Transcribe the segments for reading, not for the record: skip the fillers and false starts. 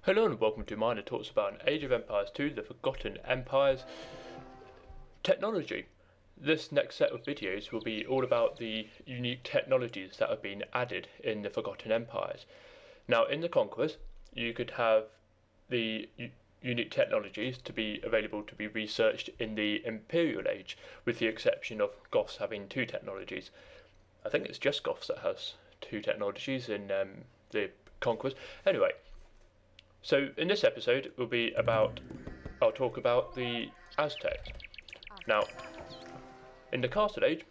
Hello and welcome to mine that talks about an Age of Empires 2, the Forgotten Empires technology. This next set of videos will be all about the unique technologies that have been added in the Forgotten Empires. Now in the Conquerors, you could have the unique technologies to be available to be researched in the Imperial Age, with the exception of Goths having two technologies. I think it's just Goths that has two technologies in the Conquerors. Anyway. So in this episode I'll talk about the Aztecs. Now, in the Castle Age,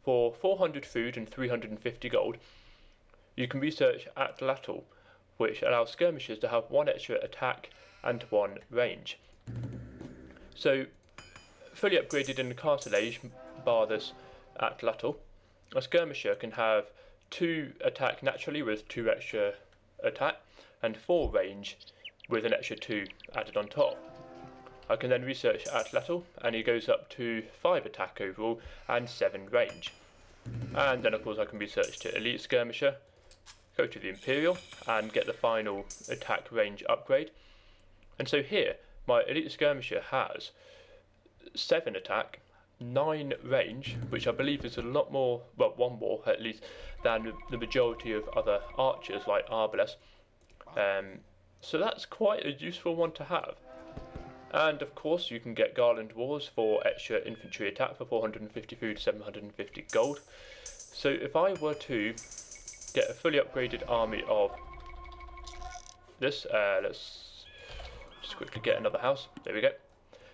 for 400 food and 350 gold, you can research Atlatl, which allows skirmishers to have one extra attack and one range. So, fully upgraded in the Castle Age, bar this Atlatl, a skirmisher can have 2 attack naturally with 2 extra attack, and 4 range with an extra 2 added on top. I can then research Atlatl and he goes up to 5 attack overall and 7 range. And then of course I can research to Elite Skirmisher, go to the Imperial and get the final attack range upgrade. And so here my Elite Skirmisher has 7 attack, 9 range, which I believe is a lot more, well, 1 more at least, than the majority of other archers like Arbalest. So that's quite a useful one to have. And of course you can get Garland Wars for extra infantry attack for 450 food, 750 gold. So if I were to get a fully upgraded army of this, let's just quickly get another house, there we go.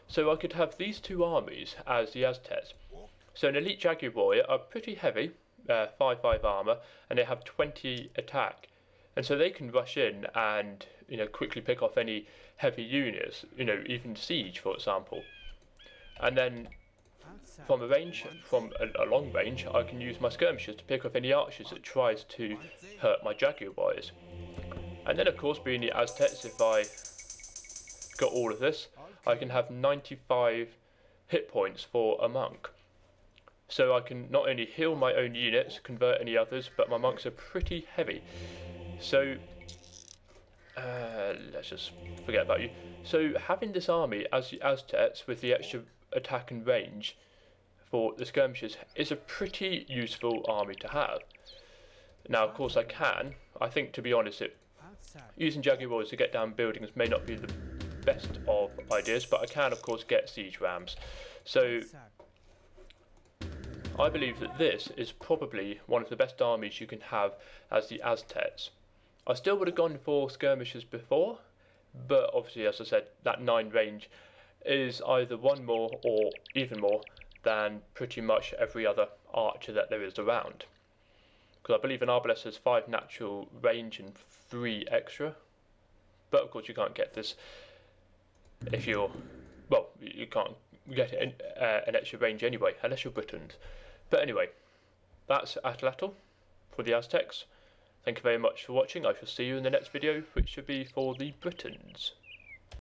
So I could have these 2 armies as the Aztecs. So an Elite Jaguar Warrior are pretty heavy, 5/5 armor, and they have 20 attack. And so they can rush in and, quickly pick off any heavy units, even siege, for example. And then from a long range, I can use my skirmishers to pick off any archers that tries to hurt my Jaguar Warriors. And then of course, being the Aztecs, if I got all of this, I can have 95 hit points for a monk. So I can not only heal my own units, convert any others, but my monks are pretty heavy. So, let's just forget about you. So having this army as the Aztecs with the extra attack and range for the skirmishers is a pretty useful army to have. Now of course I think to be honest, using Jaguar Warriors to get down buildings may not be the best of ideas, but I can of course get siege rams. So I believe that this is probably one of the best armies you can have as the Aztecs. I still would have gone for skirmishers before, but obviously as I said, that 9 range is either 1 more or even more than pretty much every other archer that there is around. Because I believe an Arbalest has 5 natural range and 3 extra, but of course you can't get this if you're, well, you can't get it in, an extra range anyway, unless you're Britons. But anyway, that's Atlatl for the Aztecs. Thank you very much for watching. I shall see you in the next video, which should be for the Britons.